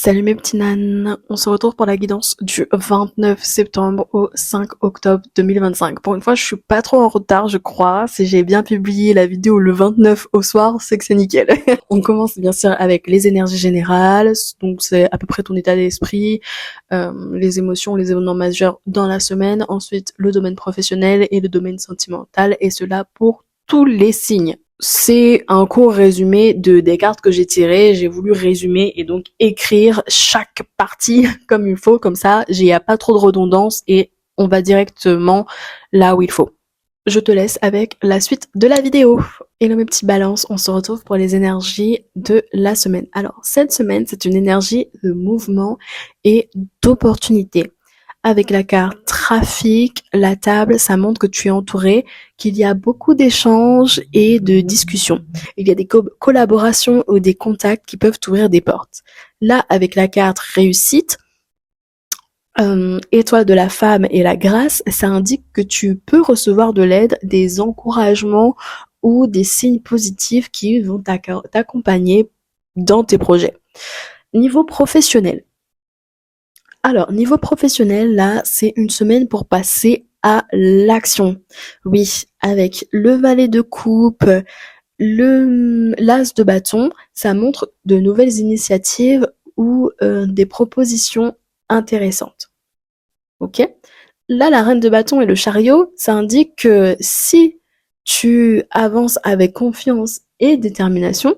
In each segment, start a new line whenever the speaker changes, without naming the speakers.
Salut mes petits nanes, on se retrouve pour la guidance du 29 septembre au 5 octobre 2025. Pour une fois, je suis pas trop en retard, je crois. Si j'ai bien publié la vidéo le 29 au soir, c'est que c'est nickel. On commence bien sûr avec les énergies générales, donc c'est à peu près ton état d'esprit, les émotions, les événements majeurs dans la semaine. Ensuite, le domaine professionnel et le domaine sentimental, et cela pour tous les signes. C'est un court résumé des cartes que j'ai tirées. J'ai voulu résumer et donc écrire chaque partie comme il faut. Comme ça, il n'y a pas trop de redondance et on va directement là où il faut. Je te laisse avec la suite de la vidéo. Hello mes petits balances, on se retrouve pour les énergies de la semaine. Alors, cette semaine, c'est une énergie de mouvement et d'opportunité. Avec la carte trafic, la table, ça montre que tu es entouré, qu'il y a beaucoup d'échanges et de discussions. Il y a des collaborations ou des contacts qui peuvent t'ouvrir des portes. Là, avec la carte réussite, étoile de la femme et la grâce, ça indique que tu peux recevoir de l'aide, des encouragements ou des signes positifs qui vont t'accompagner dans tes projets. Niveau professionnel. Alors, niveau professionnel, là, c'est une semaine pour passer à l'action. Oui, avec le valet de coupe, l'as de bâton, ça montre de nouvelles initiatives ou des propositions intéressantes. Ok? Là, la reine de bâton et le chariot, ça indique que si tu avances avec confiance et détermination,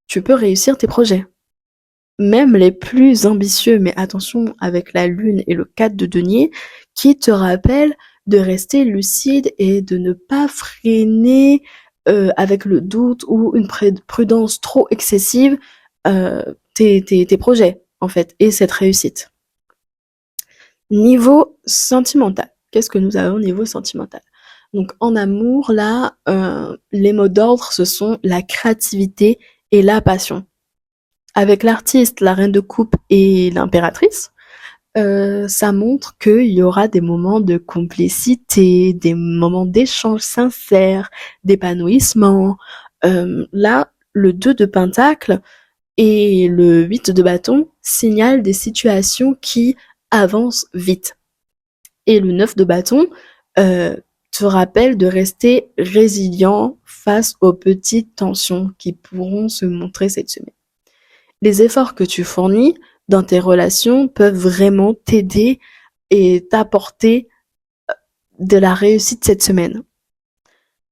tu peux réussir tes projets. Même les plus ambitieux, mais attention avec la lune et le 4 de denier, qui te rappellent de rester lucide et de ne pas freiner avec le doute ou une prudence trop excessive tes projets, en fait, et cette réussite. Niveau sentimental. Qu'est-ce que nous avons au niveau sentimental? Donc en amour, là, les mots d'ordre, ce sont la créativité et la passion. Avec l'artiste, la reine de coupe et l'impératrice, ça montre qu'il y aura des moments de complicité, des moments d'échange sincère, d'épanouissement. Là, le 2 de pentacle et le 8 de bâton signalent des situations qui avancent vite. Et le 9 de bâton te rappelle de rester résilient face aux petites tensions qui pourront se montrer cette semaine. Les efforts que tu fournis dans tes relations peuvent vraiment t'aider et t'apporter de la réussite cette semaine.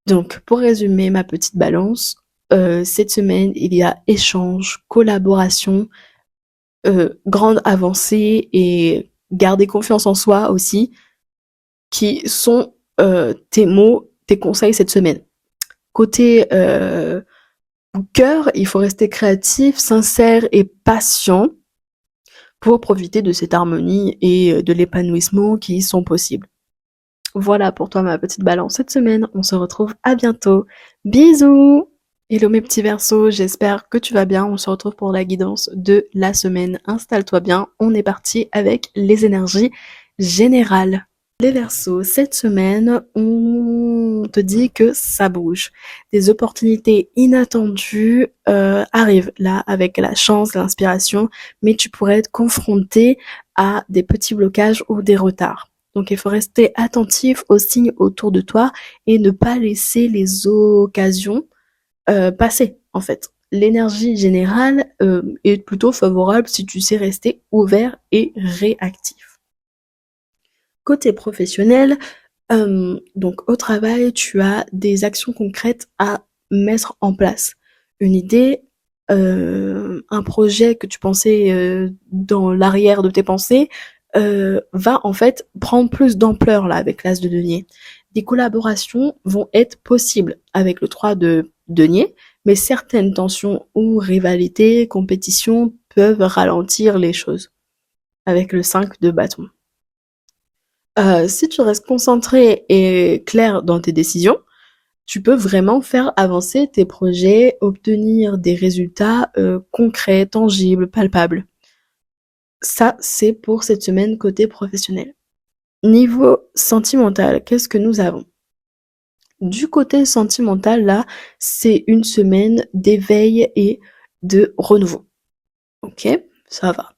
Donc, pour résumer ma petite balance, cette semaine, il y a échange, collaboration, grande avancée et garder confiance en soi aussi, qui sont tes mots, tes conseils cette semaine. Côté cœur, il faut rester créatif, sincère et patient pour profiter de cette harmonie et de l'épanouissement qui sont possibles. Voilà pour toi ma petite balance cette semaine. On se retrouve à bientôt. Bisous! Hello mes petits versos, j'espère que tu vas bien. On se retrouve pour la guidance de la semaine. Installe-toi bien. On est parti avec les énergies générales. Les Verseaux, cette semaine, on te dit que ça bouge. Des opportunités inattendues arrivent là avec la chance, l'inspiration, mais tu pourrais être confronté à des petits blocages ou des retards. Donc il faut rester attentif aux signes autour de toi et ne pas laisser les occasions passer en fait. L'énergie générale est plutôt favorable si tu sais rester ouvert et réactif. Côté professionnel, donc au travail, tu as des actions concrètes à mettre en place. Une idée, un projet que tu pensais dans l'arrière de tes pensées va en fait prendre plus d'ampleur là avec l'as de denier. Des collaborations vont être possibles avec le 3 de denier, mais certaines tensions ou rivalités, compétitions peuvent ralentir les choses avec le 5 de bâton. Si tu restes concentré et clair dans tes décisions, tu peux vraiment faire avancer tes projets, obtenir des résultats concrets, tangibles, palpables. Ça, c'est pour cette semaine côté professionnel. Niveau sentimental, qu'est-ce que nous avons? Du côté sentimental, là, c'est une semaine d'éveil et de renouveau. Ok? ça va.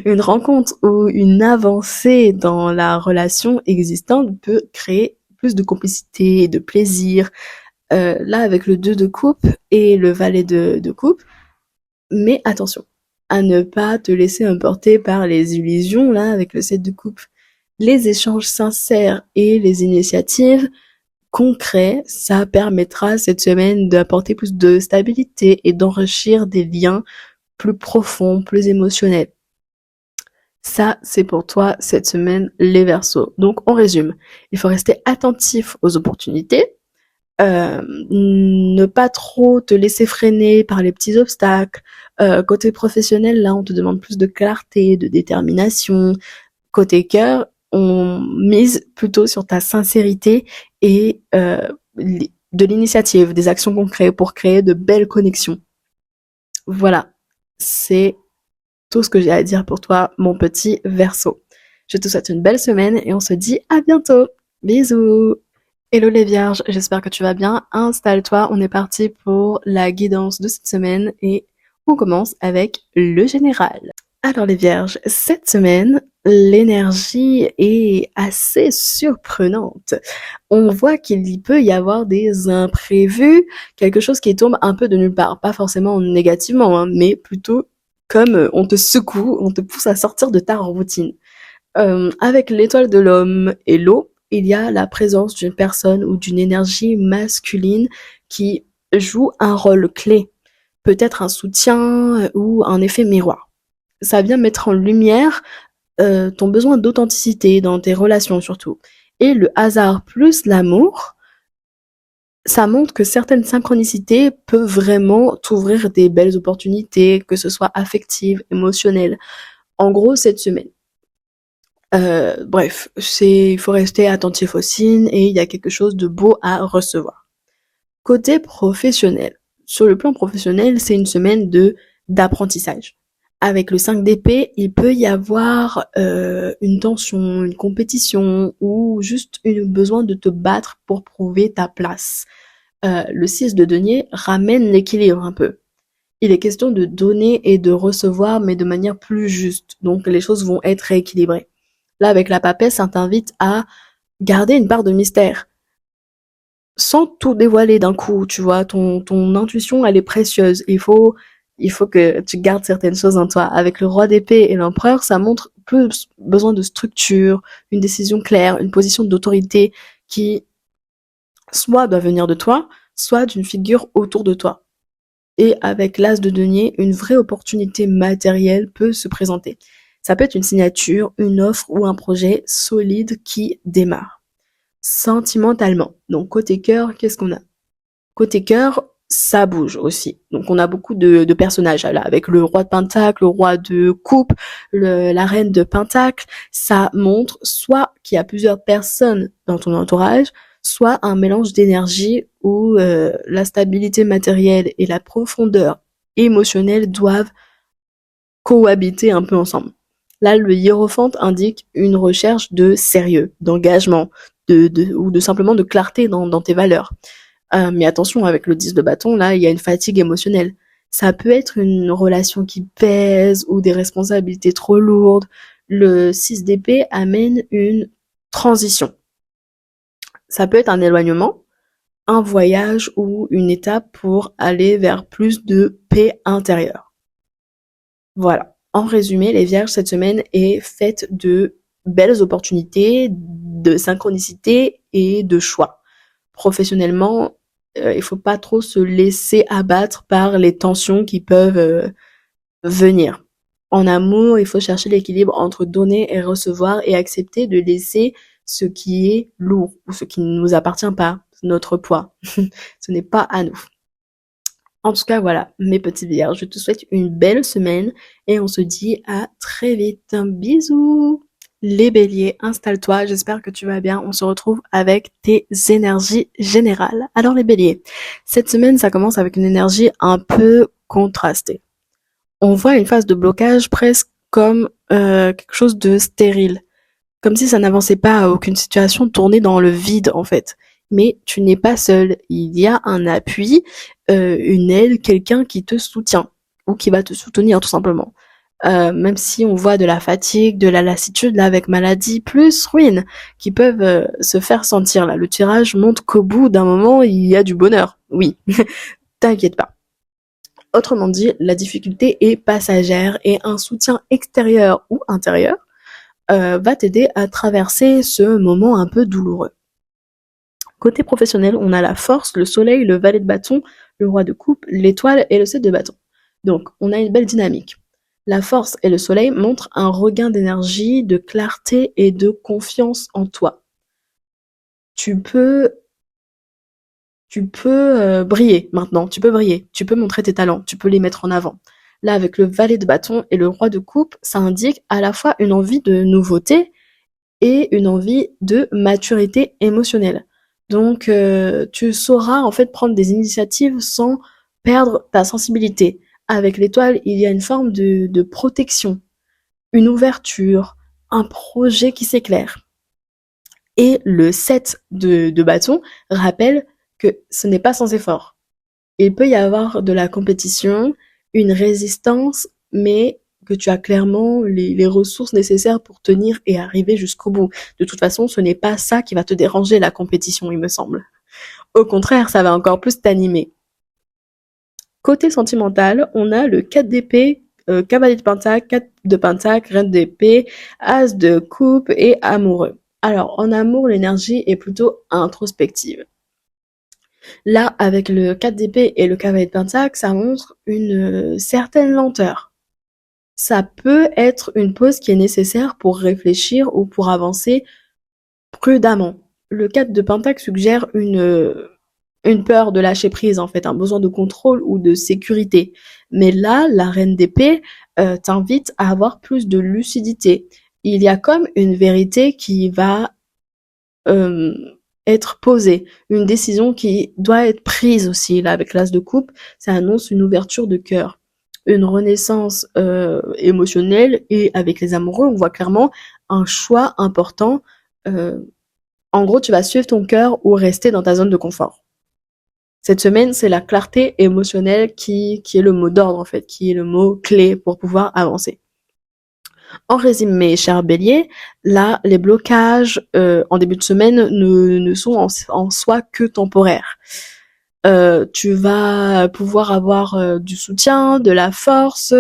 Une rencontre ou une avancée dans la relation existante peut créer plus de complicité, de plaisir. Là, avec le 2 de coupe et le valet de coupe, mais attention à ne pas te laisser emporter par les illusions, là, avec le 7 de coupe. Les échanges sincères et les initiatives concrets, ça permettra cette semaine d'apporter plus de stabilité et d'enrichir des liens plus profonds, plus émotionnels. Ça, c'est pour toi cette semaine, les Verseaux. Donc, on résume. Il faut rester attentif aux opportunités, ne pas trop te laisser freiner par les petits obstacles. Côté professionnel, là, on te demande plus de clarté, de détermination. Côté cœur, on mise plutôt sur ta sincérité et de l'initiative, des actions concrètes pour créer de belles connexions. Voilà, c'est tout ce que j'ai à dire pour toi, mon petit Verseau. Je te souhaite une belle semaine et on se dit à bientôt. Bisous. Hello les vierges, j'espère que tu vas bien. Installe-toi, on est parti pour la guidance de cette semaine et on commence avec le général. Alors les vierges, cette semaine, l'énergie est assez surprenante. On voit qu'il peut y avoir des imprévus, quelque chose qui tombe un peu de nulle part, pas forcément négativement, hein, mais plutôt comme on te secoue, on te pousse à sortir de ta routine. Avec l'étoile de l'homme et l'eau, il y a la présence d'une personne ou d'une énergie masculine qui joue un rôle clé, peut-être un soutien ou un effet miroir. Ça vient mettre en lumière ton besoin d'authenticité dans tes relations surtout. Et le hasard plus l'amour, ça montre que certaines synchronicités peuvent vraiment t'ouvrir des belles opportunités, que ce soit affectives, émotionnelles. En gros, cette semaine. Bref, il faut rester attentif aux signes et il y a quelque chose de beau à recevoir. Côté professionnel. Sur le plan professionnel, c'est une semaine d'apprentissage. Avec le 5 d'épée, il peut y avoir une tension, une compétition ou juste un besoin de te battre pour prouver ta place. Le 6 de denier ramène l'équilibre un peu. Il est question de donner et de recevoir, mais de manière plus juste. Donc les choses vont être rééquilibrées. Là, avec la papesse, ça t'invite à garder une part de mystère. Sans tout dévoiler d'un coup, tu vois, ton intuition, elle est précieuse. Il faut que tu gardes certaines choses en toi. Avec le roi d'épée et l'empereur, ça montre plus besoin de structure, une décision claire, une position d'autorité qui soit doit venir de toi, soit d'une figure autour de toi. Et avec l'as de denier, une vraie opportunité matérielle peut se présenter. Ça peut être une signature, une offre ou un projet solide qui démarre. Sentimentalement. Donc côté cœur, qu'est-ce qu'on a? Côté cœur, ça bouge aussi. Donc on a beaucoup de personnages là, avec le roi de pentacle, le roi de coupe, la reine de pentacle. Ça montre soit qu'il y a plusieurs personnes dans ton entourage, soit un mélange d'énergie où la stabilité matérielle et la profondeur émotionnelle doivent cohabiter un peu ensemble. Là, le hiérophante indique une recherche de sérieux, d'engagement, ou de simplement de clarté dans tes valeurs. Mais attention, avec le 10 de bâton, là, il y a une fatigue émotionnelle. Ça peut être une relation qui pèse ou des responsabilités trop lourdes. Le 6 d'épée amène une transition. Ça peut être un éloignement, un voyage ou une étape pour aller vers plus de paix intérieure. Voilà. En résumé, les vierges, cette semaine est faite de belles opportunités, de synchronicité et de choix. Professionnellement, il faut pas trop se laisser abattre par les tensions qui peuvent venir. En amour, il faut chercher l'équilibre entre donner et recevoir et accepter de laisser ce qui est lourd ou ce qui ne nous appartient pas, notre poids. Ce n'est pas à nous. En tout cas, voilà, mes petits vierges, je te souhaite une belle semaine et on se dit à très vite. Bisous! Les béliers, installe-toi, j'espère que tu vas bien. On se retrouve avec tes énergies générales. Alors les béliers, cette semaine, ça commence avec une énergie un peu contrastée. On voit une phase de blocage presque comme quelque chose de stérile. Comme si ça n'avançait pas à aucune situation, tournée dans le vide en fait. Mais tu n'es pas seul. Il y a un appui, une aide, quelqu'un qui te soutient ou qui va te soutenir tout simplement. même si on voit de la fatigue, de la lassitude, là, avec maladie, plus ruine, qui peuvent se faire sentir, là. Le tirage montre qu'au bout d'un moment, il y a du bonheur. Oui, t'inquiète pas. Autrement dit, la difficulté est passagère et un soutien extérieur ou intérieur va t'aider à traverser ce moment un peu douloureux. Côté professionnel, on a la force, le soleil, le valet de bâton, le roi de coupe, l'étoile et le 7 de bâton. Donc, on a une belle dynamique. La force et le soleil montrent un regain d'énergie, de clarté et de confiance en toi. Tu peux briller maintenant, tu peux briller, tu peux montrer tes talents, tu peux les mettre en avant. Là, avec le valet de bâton et le roi de coupe, ça indique à la fois une envie de nouveauté et une envie de maturité émotionnelle. Donc, tu sauras en fait prendre des initiatives sans perdre ta sensibilité. Avec l'étoile, il y a une forme de protection, une ouverture, un projet qui s'éclaire. Et le 7 de bâton rappelle que ce n'est pas sans effort. Il peut y avoir de la compétition, une résistance, mais que tu as clairement les ressources nécessaires pour tenir et arriver jusqu'au bout. De toute façon, ce n'est pas ça qui va te déranger, la compétition, il me semble. Au contraire, ça va encore plus t'animer. Côté sentimental, on a le 4 d'épée, cavalier de pentacle, 4 de pentacle, reine d'épée, as de coupe et amoureux. Alors, en amour, l'énergie est plutôt introspective. Là, avec le 4 d'épée et le cavalier de pentacle, ça montre une certaine lenteur. Ça peut être une pause qui est nécessaire pour réfléchir ou pour avancer prudemment. Le 4 de pentacle suggère une peur de lâcher prise, en fait, un besoin de contrôle ou de sécurité. Mais là, la reine d'épée t'invite à avoir plus de lucidité. Il y a comme une vérité qui va euh, être posée, une décision qui doit être prise aussi. Là, avec l'as de coupe, ça annonce une ouverture de cœur, une renaissance émotionnelle, et avec les amoureux, on voit clairement un choix important. Euh, en gros, tu vas suivre ton cœur ou rester dans ta zone de confort. Cette semaine, c'est la clarté émotionnelle qui est le mot d'ordre, en fait, qui est le mot clé pour pouvoir avancer. En résumé, cher bélier, là, les blocages en début de semaine ne sont en soi que temporaires. Tu vas pouvoir avoir du soutien, de la force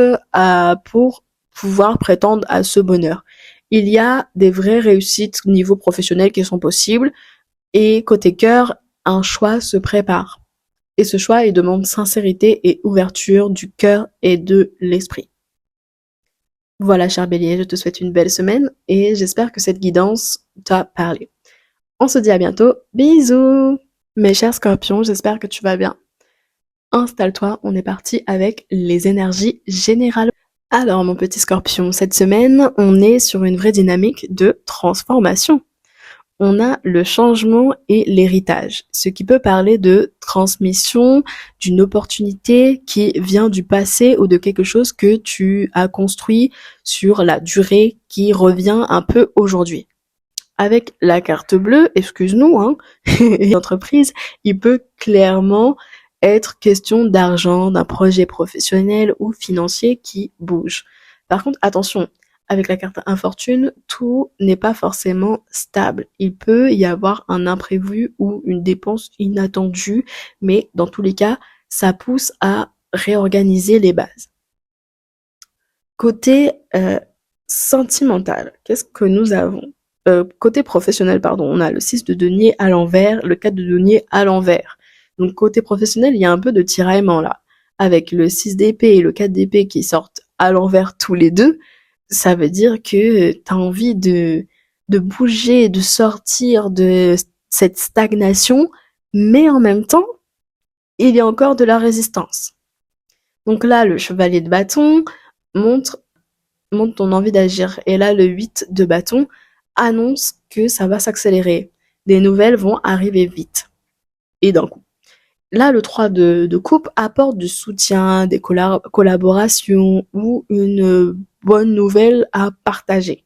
pour pouvoir prétendre à ce bonheur. Il y a des vraies réussites au niveau professionnel qui sont possibles, et côté cœur, un choix se prépare. Et ce choix, il demande sincérité et ouverture du cœur et de l'esprit. Voilà, cher bélier, je te souhaite une belle semaine et j'espère que cette guidance t'a parlé. On se dit à bientôt. Bisous! Mes chers scorpions, j'espère que tu vas bien. Installe-toi, on est parti avec les énergies générales. Alors, mon petit scorpion, cette semaine, on est sur une vraie dynamique de transformation. On a le changement et l'héritage, ce qui peut parler de transmission, d'une opportunité qui vient du passé ou de quelque chose que tu as construit sur la durée qui revient un peu aujourd'hui. Avec la carte bleue, excuse-nous, hein, l'entreprise, il peut clairement être question d'argent, d'un projet professionnel ou financier qui bouge. Par contre, attention, avec la carte infortune, tout n'est pas forcément stable. Il peut y avoir un imprévu ou une dépense inattendue, mais dans tous les cas, ça pousse à réorganiser les bases. Côté sentimental, qu'est-ce que nous avons? Côté professionnel, pardon, on a le 6 de denier à l'envers, le 4 de denier à l'envers. Donc côté professionnel, il y a un peu de tiraillement là. Avec le 6 d'épée et le 4 d'épée qui sortent à l'envers tous les deux, ça veut dire que tu as envie de bouger, de sortir de cette stagnation, mais en même temps, il y a encore de la résistance. Donc là, le chevalier de bâton montre ton envie d'agir. Et là, le 8 de bâton annonce que ça va s'accélérer. Des nouvelles vont arriver vite. Et d'un coup. Là, le 3 de coupe apporte du soutien, des collaborations ou une bonne nouvelle à partager.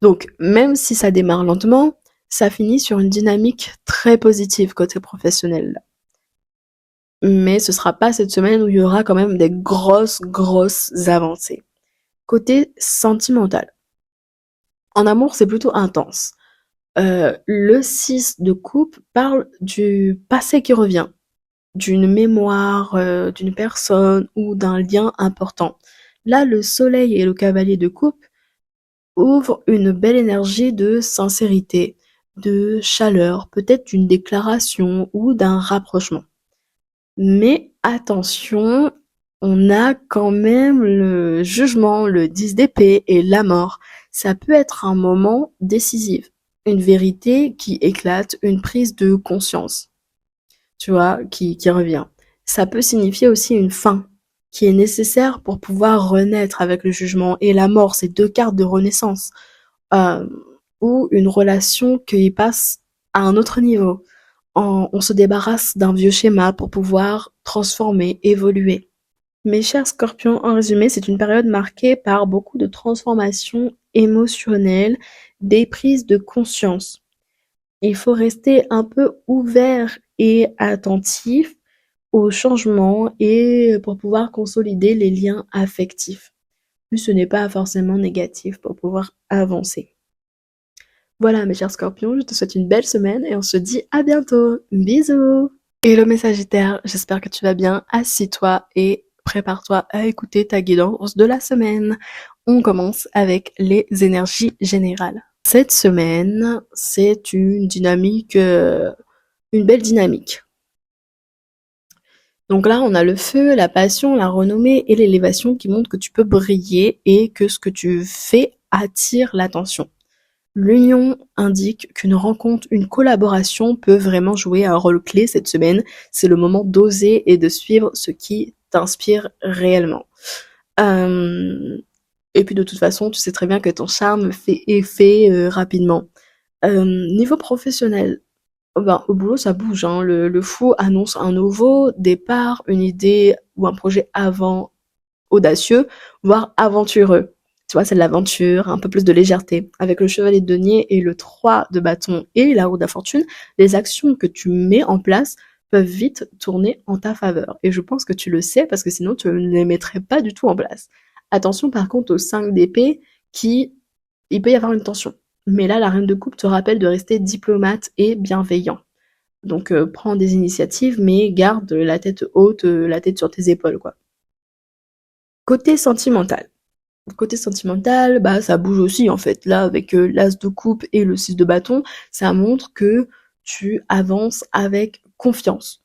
Donc, même si ça démarre lentement, ça finit sur une dynamique très positive côté professionnel. mais ce sera pas cette semaine où il y aura quand même des grosses, grosses avancées. Côté sentimental. En amour, c'est plutôt intense. Le 6 de coupe parle du passé qui revient, d'une mémoire, d'une personne ou d'un lien important. Là, le soleil et le cavalier de coupe ouvrent une belle énergie de sincérité, de chaleur, peut-être d'une déclaration ou d'un rapprochement. Mais attention, on a quand même le jugement, le 10 d'épée et la mort. Ça peut être un moment décisif, une vérité qui éclate, une prise de conscience, tu vois, qui revient. Ça peut signifier aussi une fin qui est nécessaire pour pouvoir renaître avec le jugement et la mort, c'est deux cartes de renaissance, euh, ou une relation qui passe à un autre niveau. On se débarrasse d'un vieux schéma pour pouvoir transformer, évoluer. Mes chers scorpions, en résumé, c'est une période marquée par beaucoup de transformations émotionnelles, des prises de conscience. Il faut rester un peu ouvert et attentif aux changements et pour pouvoir consolider les liens affectifs. Mais ce n'est pas forcément négatif pour pouvoir avancer. Voilà, mes chers scorpions, je te souhaite une belle semaine et on se dit à bientôt. Bisous! Hello mes sagittaires, j'espère que tu vas bien. Assis-toi et prépare-toi à écouter ta guidance de la semaine. On commence avec les énergies générales. Cette semaine, c'est une dynamique, une belle dynamique. Donc là, on a le feu, la passion, la renommée et l'élévation qui montrent que tu peux briller et que ce que tu fais attire l'attention. L'union indique qu'une rencontre, une collaboration peut vraiment jouer un rôle clé cette semaine. C'est le moment d'oser et de suivre ce qui t'inspire réellement. Et puis de toute façon, tu sais très bien que ton charme fait effet rapidement. Niveau professionnel, au boulot ça bouge, hein. Le fou annonce un nouveau départ, une idée ou un projet avant audacieux, voire aventureux. Tu vois, c'est de l'aventure, un peu plus de légèreté. Avec le chevalier de denier et le 3 de bâton et la roue de la fortune, les actions que tu mets en place peuvent vite tourner en ta faveur. Et je pense que tu le sais parce que sinon tu ne les mettrais pas du tout en place. Attention par contre au 5 d'épée qui, il peut y avoir une tension. Mais là, la reine de coupe te rappelle de rester diplomate et bienveillant. Donc prends des initiatives, mais garde la tête haute, la tête sur tes épaules, quoi. Côté sentimental. Côté sentimental, bah ça bouge aussi en fait. Là, avec l'as de coupe et le 6 de bâton, ça montre que tu avances avec confiance.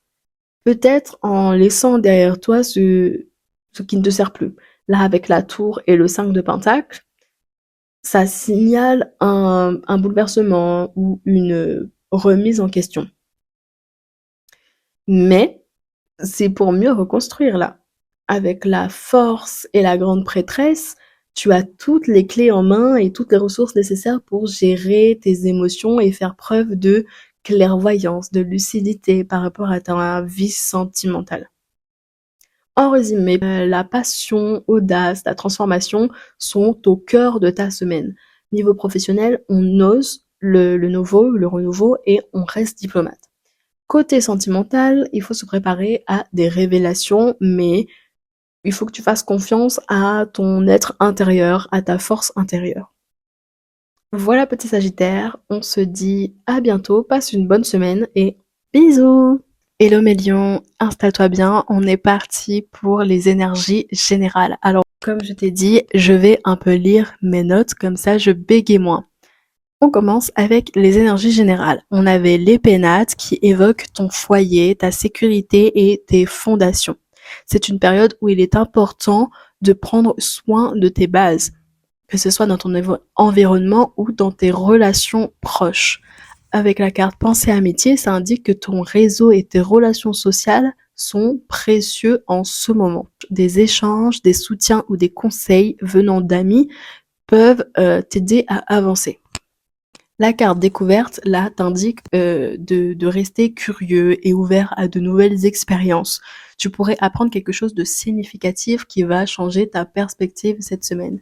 Peut-être en laissant derrière toi ce qui ne te sert plus. Là, avec la tour et le 5 de pentacle, ça signale un bouleversement ou une remise en question. Mais c'est pour mieux reconstruire là. Avec la force et la grande prêtresse, tu as toutes les clés en main et toutes les ressources nécessaires pour gérer tes émotions et faire preuve de clairvoyance, de lucidité par rapport à ta vie sentimentale. En résumé, la passion, audace, la transformation sont au cœur de ta semaine. Niveau professionnel, on ose le nouveau, le renouveau et on reste diplomate. Côté sentimental, il faut se préparer à des révélations, mais il faut que tu fasses confiance à ton être intérieur, à ta force intérieure. Voilà petit Sagittaire, on se dit à bientôt, passe une bonne semaine et bisous! Hello mes lions, installe-toi bien, on est parti pour les énergies générales. Alors comme je t'ai dit, je vais un peu lire mes notes, comme ça je bégaye moins. On commence avec les énergies générales. On avait les pénates qui évoquent ton foyer, ta sécurité et tes fondations. C'est une période où il est important de prendre soin de tes bases, que ce soit dans ton environnement ou dans tes relations proches. Avec la carte pensée amitié, ça indique que ton réseau et tes relations sociales sont précieux en ce moment. Des échanges, des soutiens ou des conseils venant d'amis peuvent t'aider à avancer. La carte découverte, là, t'indique de rester curieux et ouvert à de nouvelles expériences. Tu pourrais apprendre quelque chose de significatif qui va changer ta perspective cette semaine.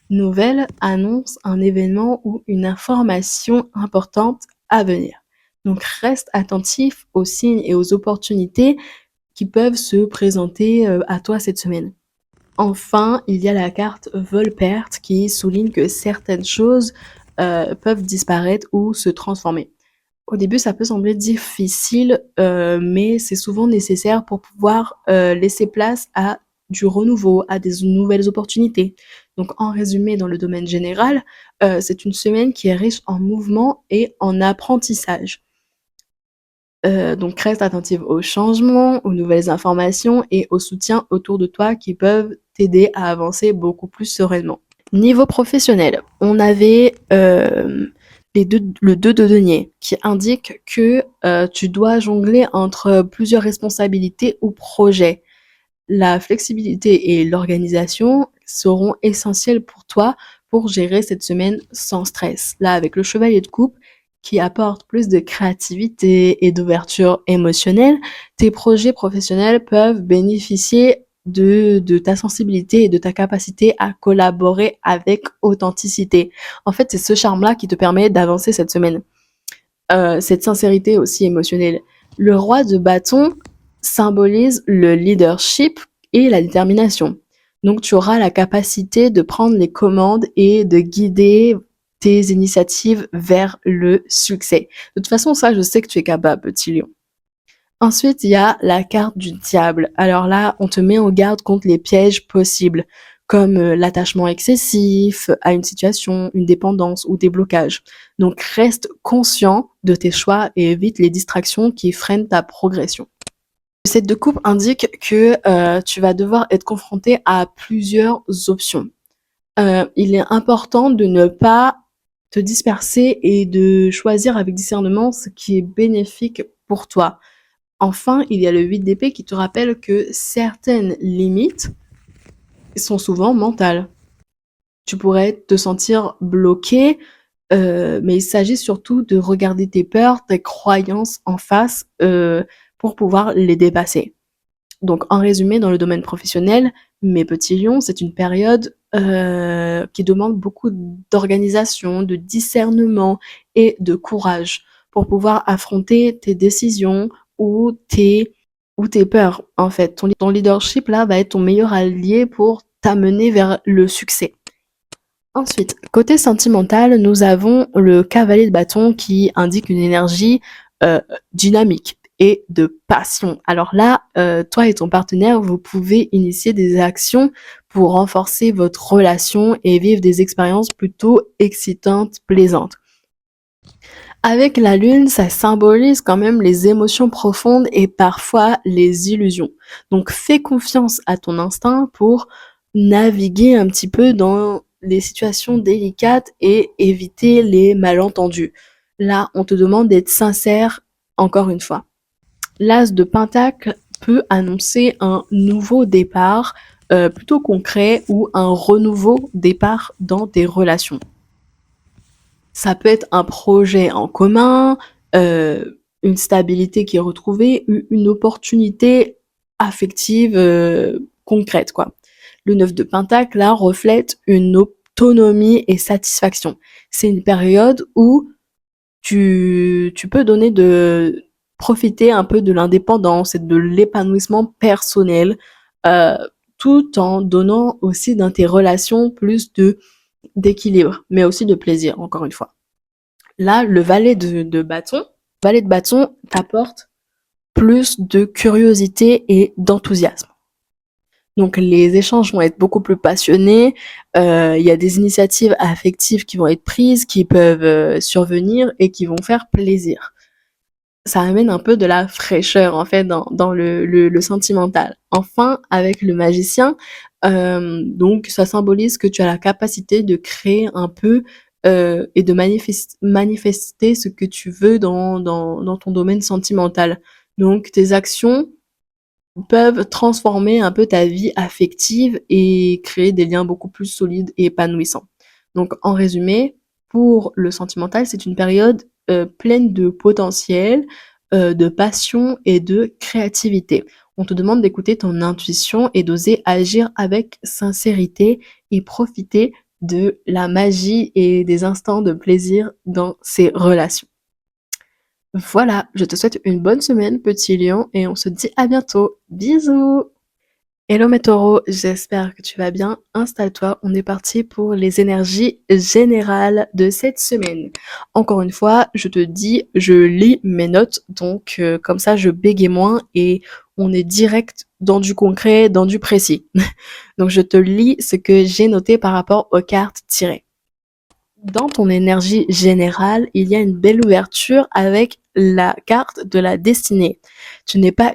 Nouvelle annonce un événement ou une information importante à venir. Donc reste attentif aux signes et aux opportunités qui peuvent se présenter à toi cette semaine. Enfin, il y a la carte vol-perte qui souligne que certaines choses peuvent disparaître ou se transformer. Au début, ça peut sembler difficile, mais c'est souvent nécessaire pour pouvoir laisser place à du renouveau, à des nouvelles opportunités. Donc, en résumé, dans le domaine général, c'est une semaine qui est riche en mouvement et en apprentissage. Donc reste attentive aux changements, aux nouvelles informations et au soutien autour de toi qui peuvent t'aider à avancer beaucoup plus sereinement. Niveau professionnel, on avait le 2 de denier qui indique que tu dois jongler entre plusieurs responsabilités ou projets. La flexibilité et l'organisation seront essentielles pour toi pour gérer cette semaine sans stress. Là, avec le chevalier de coupe qui apporte plus de créativité et d'ouverture émotionnelle, tes projets professionnels peuvent bénéficier de ta sensibilité et de ta capacité à collaborer avec authenticité. En fait, c'est ce charme-là qui te permet d'avancer cette semaine. Cette sincérité aussi émotionnelle. Le roi de bâton symbolise le leadership et la détermination. Donc tu auras la capacité de prendre les commandes et de guider tes initiatives vers le succès. De toute façon, ça, je sais que tu es capable, petit lion. Ensuite, il y a la carte du diable. Alors là, on te met en garde contre les pièges possibles, comme l'attachement excessif à une situation, une dépendance ou des blocages. Donc reste conscient de tes choix et évite les distractions qui freinent ta progression. Cette de coupe indique que tu vas devoir être confronté à plusieurs options. Il est important de ne pas te disperser et de choisir avec discernement ce qui est bénéfique pour toi. Enfin, il y a le 8 d'épée qui te rappelle que certaines limites sont souvent mentales. Tu pourrais te sentir bloqué, mais il s'agit surtout de regarder tes peurs, tes croyances en face pour pouvoir les dépasser. Donc, en résumé, dans le domaine professionnel, mes petits lions, c'est une période qui demande beaucoup d'organisation, de discernement et de courage pour pouvoir affronter tes décisions ou tes peurs, en fait. Ton leadership, là, va être ton meilleur allié pour t'amener vers le succès. Ensuite, côté sentimental, nous avons le cavalier de bâton qui indique une énergie dynamique et de passion. Alors là, toi et ton partenaire, vous pouvez initier des actions pour renforcer votre relation et vivre des expériences plutôt excitantes, plaisantes. Avec la lune, ça symbolise quand même les émotions profondes et parfois les illusions. Donc fais confiance à ton instinct pour naviguer un petit peu dans les situations délicates et éviter les malentendus. Là, on te demande d'être sincère encore une fois. L'as de pentacle peut annoncer un nouveau départ plutôt concret ou un renouveau départ dans tes relations. Ça peut être un projet en commun, une stabilité qui est retrouvée, une opportunité affective concrète, quoi. Le 9 de pentacle, là, reflète une autonomie et satisfaction. C'est une période où tu peux profiter un peu de l'indépendance et de l'épanouissement personnel, tout en donnant aussi dans tes relations plus d'équilibre, mais aussi de plaisir, encore une fois. Là, le valet de bâton t'apporte plus de curiosité et d'enthousiasme. Donc les échanges vont être beaucoup plus passionnés, il y a des initiatives affectives qui vont être prises, qui peuvent survenir et qui vont faire plaisir. Ça amène un peu de la fraîcheur en fait dans le sentimental. Enfin, avec le magicien, donc ça symbolise que tu as la capacité de créer un peu et de manifester ce que tu veux dans ton domaine sentimental. Donc tes actions peuvent transformer un peu ta vie affective et créer des liens beaucoup plus solides et épanouissants. Donc en résumé, pour le sentimental, c'est une période pleine de potentiel, de passion et de créativité. On te demande d'écouter ton intuition et d'oser agir avec sincérité et profiter de la magie et des instants de plaisir dans ces relations. Voilà, je te souhaite une bonne semaine, petit lion, et on se dit à bientôt. Bisous! Hello mes taureaux, j'espère que tu vas bien. Installe-toi, on est parti pour les énergies générales de cette semaine. Encore une fois, je te dis, je lis mes notes, donc comme ça je bégaye moins et on est direct dans du concret, dans du précis. Donc je te lis ce que j'ai noté par rapport aux cartes tirées. Dans ton énergie générale, il y a une belle ouverture avec la carte de la destinée. Tu n'es pas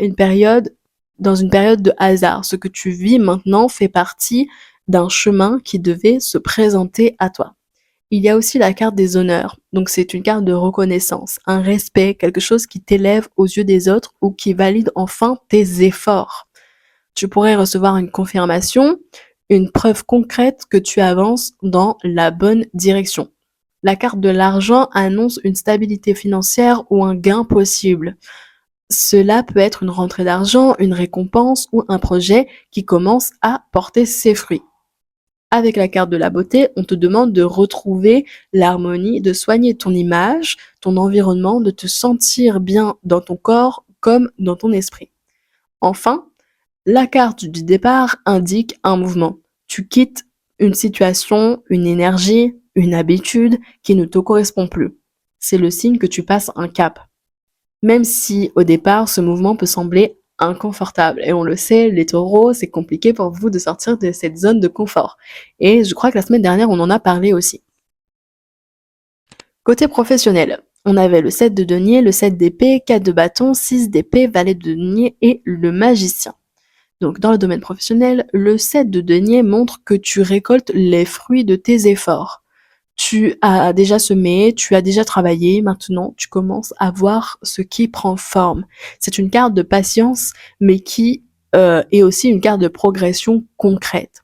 dans une période de hasard. Ce que tu vis maintenant fait partie d'un chemin qui devait se présenter à toi. Il y a aussi la carte des honneurs. Donc c'est une carte de reconnaissance, un respect, quelque chose qui t'élève aux yeux des autres ou qui valide enfin tes efforts. Tu pourrais recevoir une confirmation, une preuve concrète que tu avances dans la bonne direction. La carte de l'argent annonce une stabilité financière ou un gain possible. Cela peut être une rentrée d'argent, une récompense ou un projet qui commence à porter ses fruits. Avec la carte de la beauté, on te demande de retrouver l'harmonie, de soigner ton image, ton environnement, de te sentir bien dans ton corps comme dans ton esprit. Enfin, la carte du départ indique un mouvement. Tu quittes une situation, une énergie, une habitude qui ne te correspond plus. C'est le signe que tu passes un cap. Même si au départ, ce mouvement peut sembler inconfortable. Et on le sait, les taureaux, c'est compliqué pour vous de sortir de cette zone de confort. Et je crois que la semaine dernière, on en a parlé aussi. Côté professionnel, on avait le 7 de denier, le 7 d'épée, 4 de bâton, 6 d'épée, valet de denier et le magicien. Donc dans le domaine professionnel, le 7 de denier montre que tu récoltes les fruits de tes efforts. Tu as déjà semé, tu as déjà travaillé, maintenant tu commences à voir ce qui prend forme. C'est une carte de patience, mais qui est aussi une carte de progression concrète.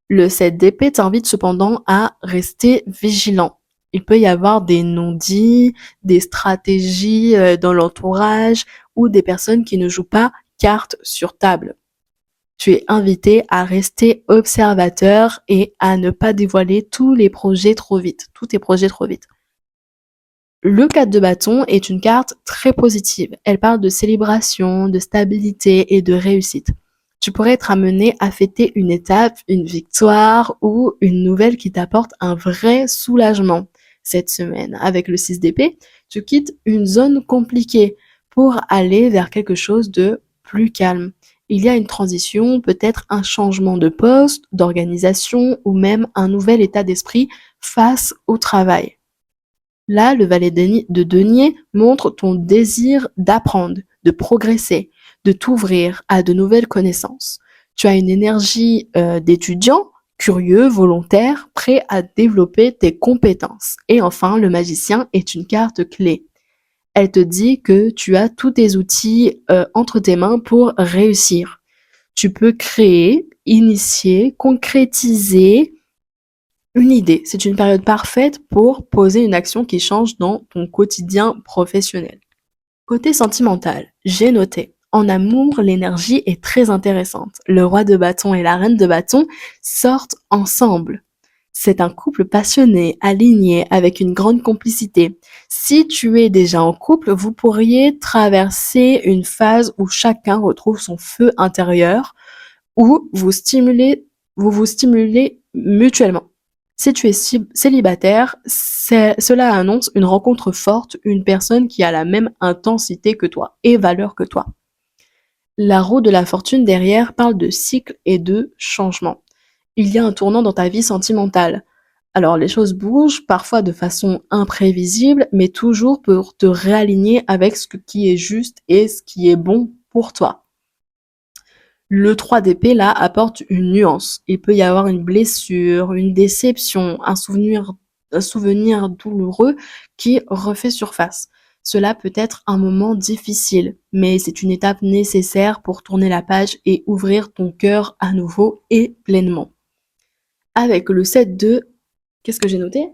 Le 7 d'épée t'invite cependant à rester vigilant. Il peut y avoir des non-dits, des stratégies dans l'entourage ou des personnes qui ne jouent pas carte sur table. Tu es invité à rester observateur et à ne pas dévoiler tous tes projets trop vite. Le 4 de bâton est une carte très positive. Elle parle de célébration, de stabilité et de réussite. Tu pourrais être amené à fêter une étape, une victoire ou une nouvelle qui t'apporte un vrai soulagement cette semaine. Avec le 6 d'épée, tu quittes une zone compliquée pour aller vers quelque chose de plus calme. Il y a une transition, peut-être un changement de poste, d'organisation ou même un nouvel état d'esprit face au travail. Là, le valet de denier montre ton désir d'apprendre, de progresser, de t'ouvrir à de nouvelles connaissances. Tu as une énergie d'étudiant, curieux, volontaire, prêt à développer tes compétences. Et enfin, le magicien est une carte clé. Elle te dit que tu as tous tes outils entre tes mains pour réussir. Tu peux créer, initier, concrétiser une idée. C'est une période parfaite pour poser une action qui change dans ton quotidien professionnel. Côté sentimental, j'ai noté. En amour, l'énergie est très intéressante. Le roi de bâton et la reine de bâton sortent ensemble. C'est un couple passionné, aligné, avec une grande complicité. Si tu es déjà en couple, vous pourriez traverser une phase où chacun retrouve son feu intérieur, où vous vous stimulez mutuellement. Si tu es célibataire, cela annonce une rencontre forte, une personne qui a la même intensité que toi et valeur que toi. La roue de la fortune derrière parle de cycle et de changement. Il y a un tournant dans ta vie sentimentale. Alors les choses bougent, parfois de façon imprévisible, mais toujours pour te réaligner avec ce qui est juste et ce qui est bon pour toi. Le 3 d'épée, là, apporte une nuance. Il peut y avoir une blessure, une déception, un souvenir douloureux qui refait surface. Cela peut être un moment difficile, mais c'est une étape nécessaire pour tourner la page et ouvrir ton cœur à nouveau et pleinement. Avec le 7 de... Qu'est-ce que j'ai noté?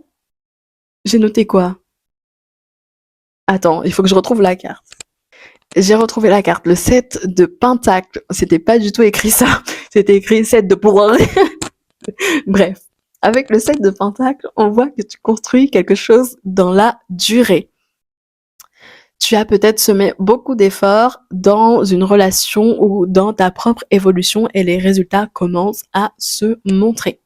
J'ai noté quoi? Attends, il faut que je retrouve la carte. J'ai retrouvé la carte, le 7 de pentacle. C'était pas du tout écrit ça. C'était écrit 7 de pouvoir. Bref. Avec le 7 de pentacle, on voit que tu construis quelque chose dans la durée. Tu as peut-être semé beaucoup d'efforts dans une relation ou dans ta propre évolution et les résultats commencent à se montrer.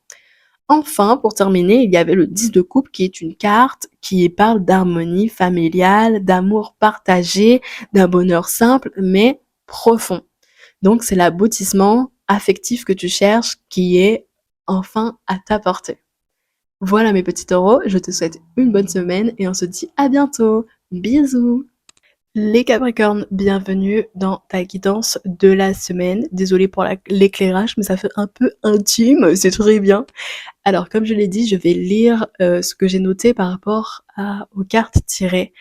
Enfin, pour terminer, il y avait le 10 de coupe qui est une carte qui parle d'harmonie familiale, d'amour partagé, d'un bonheur simple mais profond. Donc c'est l'aboutissement affectif que tu cherches qui est enfin à ta portée. Voilà mes petits taureaux, je te souhaite une bonne semaine et on se dit à bientôt. Bisous. Les Capricornes, bienvenue dans ta guidance de la semaine. Désolée pour l'éclairage, mais ça fait un peu intime, c'est très bien. Alors, comme je l'ai dit, je vais lire ce que j'ai noté par rapport aux cartes tirées.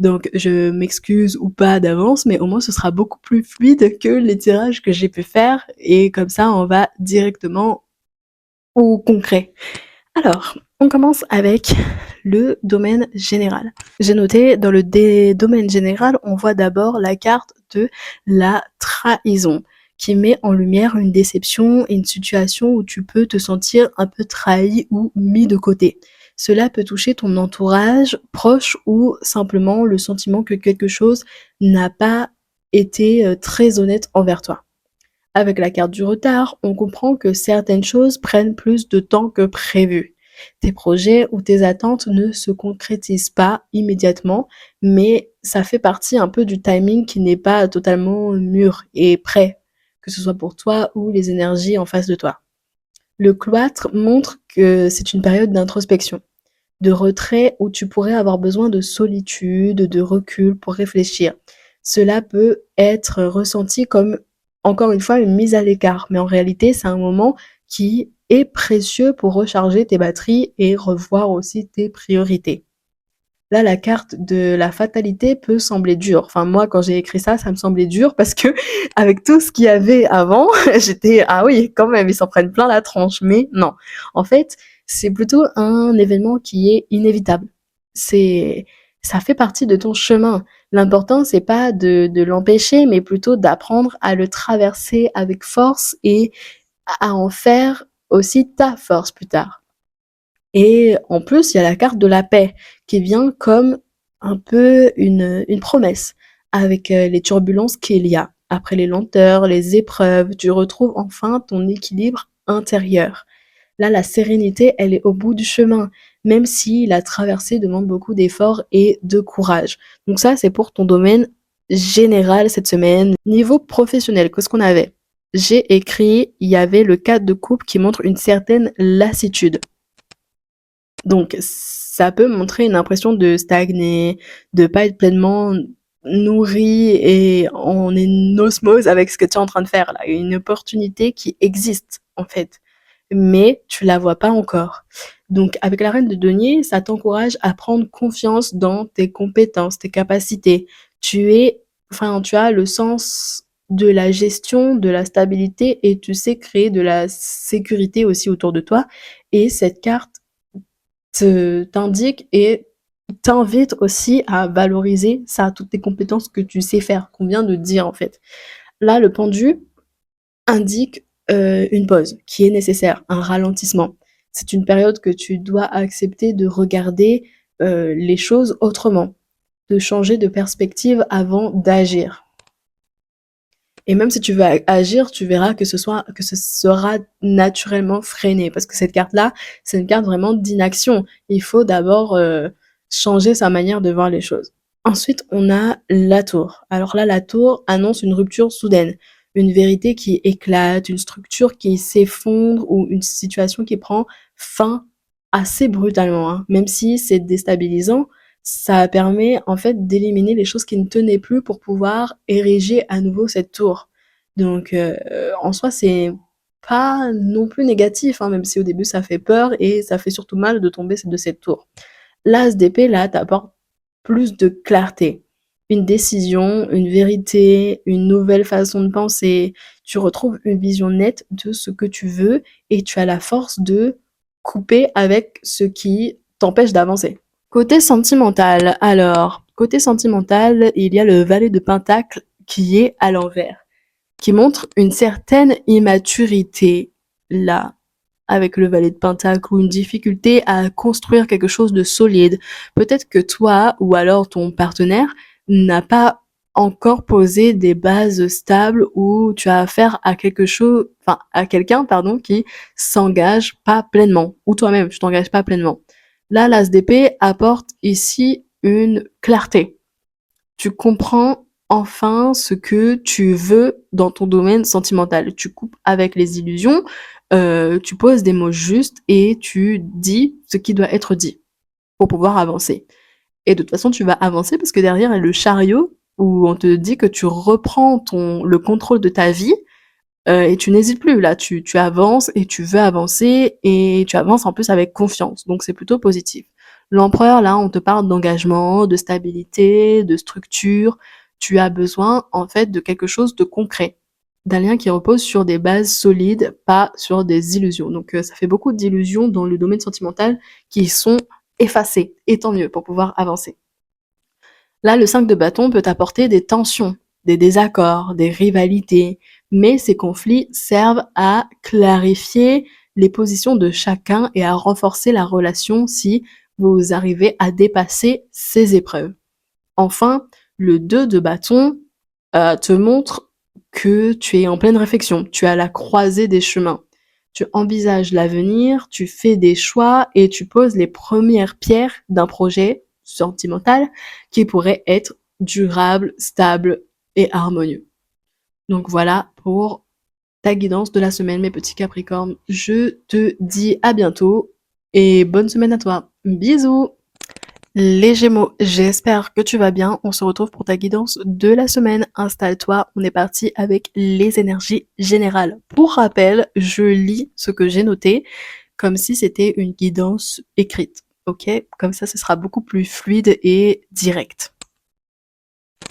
Donc, je m'excuse ou pas d'avance, mais au moins ce sera beaucoup plus fluide que les tirages que j'ai pu faire. Et comme ça, on va directement au concret. Alors, on commence avec le domaine général. J'ai noté dans le domaine général, on voit d'abord la carte de la trahison qui met en lumière une déception et une situation où tu peux te sentir un peu trahi ou mis de côté. Cela peut toucher ton entourage proche ou simplement le sentiment que quelque chose n'a pas été très honnête envers toi. Avec la carte du retard, on comprend que certaines choses prennent plus de temps que prévu. Tes projets ou tes attentes ne se concrétisent pas immédiatement, mais ça fait partie un peu du timing qui n'est pas totalement mûr et prêt, que ce soit pour toi ou les énergies en face de toi. Le cloître montre que c'est une période d'introspection, de retrait où tu pourrais avoir besoin de solitude, de recul pour réfléchir. Cela peut être ressenti comme, encore une fois, une mise à l'écart, mais en réalité, c'est un moment qui est précieux pour recharger tes batteries et revoir aussi tes priorités. Là, la carte de la fatalité peut sembler dure. Enfin, moi, quand j'ai écrit ça, ça me semblait dur parce que, avec tout ce qu'il y avait avant, j'étais, ah oui, quand même, ils s'en prennent plein la tronche. Mais non. En fait, c'est plutôt un événement qui est inévitable. C'est, ça fait partie de ton chemin. L'important, c'est pas de l'empêcher, mais plutôt d'apprendre à le traverser avec force et à en faire aussi ta force plus tard. Et en plus, il y a la carte de la paix qui vient comme un peu une promesse. Avec les turbulences qu'il y a. Après les lenteurs, les épreuves, tu retrouves enfin ton équilibre intérieur. Là, la sérénité, elle est au bout du chemin, même si la traversée demande beaucoup d'efforts et de courage. Donc ça, c'est pour ton domaine général cette semaine. Niveau professionnel, qu'est-ce qu'on avait? J'ai écrit, il y avait le 4 de coupe qui montre une certaine lassitude. Donc ça peut montrer une impression de stagner, de pas être pleinement nourri et en une osmose avec ce que tu es en train de faire là. Une opportunité qui existe en fait, mais tu la vois pas encore. Donc avec la reine de denier, ça t'encourage à prendre confiance dans tes compétences, tes capacités. Tu as le sens de la gestion, de la stabilité et tu sais créer de la sécurité aussi autour de toi. Et cette carte t'indique et t'invite aussi à valoriser ça, toutes tes compétences que tu sais faire, qu'on vient de dire en fait. Là, le pendu indique une pause qui est nécessaire, un ralentissement. C'est une période que tu dois accepter de regarder les choses autrement, de changer de perspective avant d'agir. Et même si tu veux agir, tu verras que ce sera naturellement freiné. Parce que cette carte-là, c'est une carte vraiment d'inaction. Il faut d'abord changer sa manière de voir les choses. Ensuite, on a la tour. Alors là, la tour annonce une rupture soudaine. Une vérité qui éclate, une structure qui s'effondre ou une situation qui prend fin assez brutalement, hein. Même si c'est déstabilisant, ça permet en fait d'éliminer les choses qui ne tenaient plus pour pouvoir ériger à nouveau cette tour. Donc en soi, c'est pas non plus négatif, hein, même si au début ça fait peur et ça fait surtout mal de tomber de cette tour. L'as d'épée, là, t'apporte plus de clarté. Une décision, une vérité, une nouvelle façon de penser. Tu retrouves une vision nette de ce que tu veux et tu as la force de couper avec ce qui t'empêche d'avancer. Côté sentimental, alors, côté sentimental, il y a le valet de pentacle qui est à l'envers, qui montre une certaine immaturité là, avec le valet de pentacle ou une difficulté à construire quelque chose de solide. Peut-être que toi ou alors ton partenaire n'a pas encore posé des bases stables où tu as affaire à à quelqu'un, pardon, qui s'engage pas pleinement, ou toi-même, tu t'engages pas pleinement. Là, l'ASDP apporte ici une clarté. Tu comprends enfin ce que tu veux dans ton domaine sentimental. Tu coupes avec les illusions, tu poses des mots justes et tu dis ce qui doit être dit pour pouvoir avancer. Et de toute façon, tu vas avancer parce que derrière il y a le chariot où on te dit que tu reprends le contrôle de ta vie et tu n'hésites plus. Là, tu avances et tu veux avancer et tu avances en plus avec confiance. Donc c'est plutôt positif. L'empereur, là, on te parle d'engagement, de stabilité, de structure. Tu as besoin, en fait, de quelque chose de concret, d'un lien qui repose sur des bases solides, pas sur des illusions. Donc ça fait beaucoup d'illusions dans le domaine sentimental qui sont effacées. Et tant mieux pour pouvoir avancer. Là, le 5 de bâton peut apporter des tensions, des désaccords, des rivalités, mais ces conflits servent à clarifier les positions de chacun et à renforcer la relation si vous arrivez à dépasser ces épreuves. Enfin, le 2 de bâton te montre que tu es en pleine réflexion, tu es à la croisée des chemins. Tu envisages l'avenir, tu fais des choix et tu poses les premières pierres d'un projet sentimental qui pourrait être durable, stable et harmonieux. Donc voilà pour ta guidance de la semaine, mes petits Capricornes. Je te dis à bientôt et bonne semaine à toi. Bisous! Les Gémeaux, j'espère que tu vas bien. On se retrouve pour ta guidance de la semaine. Installe-toi, on est parti avec les énergies générales. Pour rappel, je lis ce que j'ai noté comme si c'était une guidance écrite. Ok? Comme ça, ce sera beaucoup plus fluide et direct.